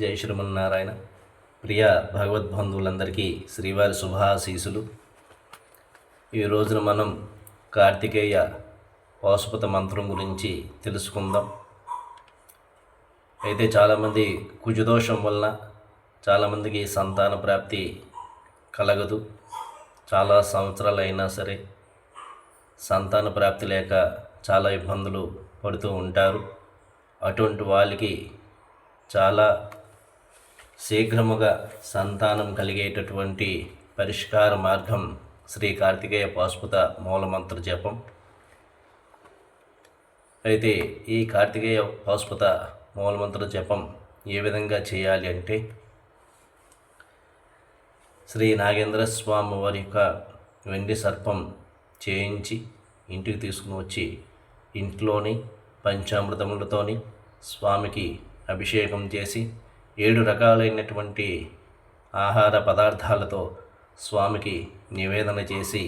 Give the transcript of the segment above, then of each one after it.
జై శ్రీమన్నారాయణ. ప్రియ భగవద్బంధువులందరికీ శ్రీవారి శుభాశీసులు. ఈ రోజున మనం కార్తికేయ పాశుపత మంత్రం గురించి తెలుసుకుందాం. అయితే చాలామంది కుజదోషం వలన చాలామందికి సంతాన ప్రాప్తి కలగదు. చాలా సంవత్సరాలు అయినా సరే సంతాన ప్రాప్తి లేక చాలా ఇబ్బందులు పడుతూ ఉంటారు. అటువంటి వాళ్ళకి చాలా శీఘ్రముగా సంతానం కలిగేటటువంటి పరిష్కార మార్గం శ్రీ కార్తికేయ పాశుపత మూలమంత్ర జపం. అయితే ఈ కార్తికేయ పాశుపత మూలమంత్ర జపం ఏ విధంగా చేయాలి అంటే, శ్రీ నాగేంద్ర స్వామి వారి యొక్క వెండి సర్పం చేయించి ఇంటికి తీసుకుని వచ్చి ఇంట్లోని పంచామృతములతోని స్వామికి అభిషేకం చేసి 7 రకాలైనటువంటి ఆహార పదార్థాలతో స్వామికి నివేదన చేసి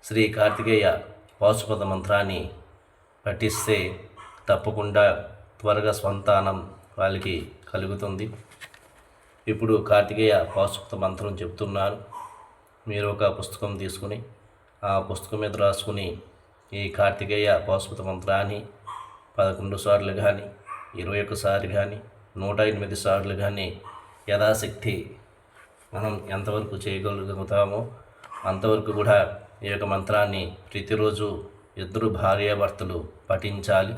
శ్రీ కార్తికేయ పాశుపత మంత్రాన్ని పఠిస్తే తప్పకుండా త్వరగా సంతానం వాళ్ళకి కలుగుతుంది. ఇప్పుడు కార్తికేయ పాశుపత మంత్రం చెప్తున్నాను. మీరు ఒక పుస్తకం తీసుకుని ఆ పుస్తకం మీద రాసుకుని ఈ కార్తికేయ పాశుపత మంత్రాన్ని 11 సార్లు కానీ 21 సార్లు కానీ 108 సార్లు కానీ యథాశక్తి మనం ఎంతవరకు చేయగలుగుతామో అంతవరకు కూడా ఈ యొక్క మంత్రాన్ని ప్రతిరోజు 2 భార్యాభర్తలు పఠించాలి.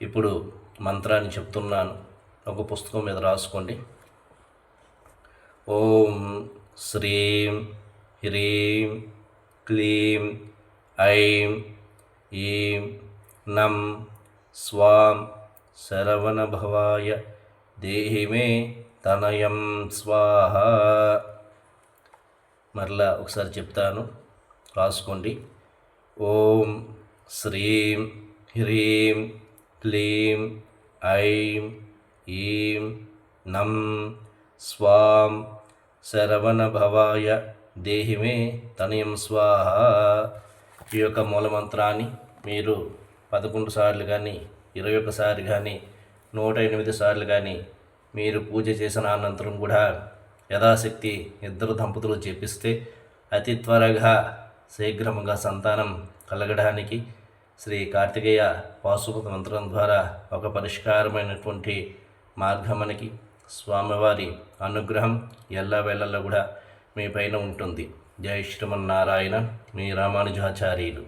ఇప్పుడు మంత్రాన్ని చెప్తున్నాను, ఒక పుస్తకం మీద రాసుకోండి. ఓం శ్రీం హ్రీం క్లీం ఐం ఈం నం స్వాం శరవణభవాయ దేహి మే తనయం స్వాహ. మరలా ఒకసారి చెప్తాను, రాసుకోండి. ఓం శ్రీం హ్రీం క్లీం ఐం ఈం నం స్వాం శరవణభవాయ దేహి మే తనయం స్వాహ. ఈ యొక్క మూలమంత్రాన్ని మీరు 11 సార్లు కానీ 21 సార్లు కానీ 108 సార్లు కానీ మీరు పూజ చేసిన అనంతరం కూడా యథాశక్తి 2 దంపతులు చేపిస్తే అతి త్వరగా శీఘ్రముగా సంతానం కలగడానికి శ్రీ కార్తికేయ పాశుపత మంత్రం ద్వారా ఒక పరిష్కారమైనటువంటి మార్గమనికి స్వామివారి అనుగ్రహం ఎల్లవేళలా కూడా మీ పైన ఉంటుంది. జై శ్రీమన్నారాయణ. మీ రామానుజాచార్యులు.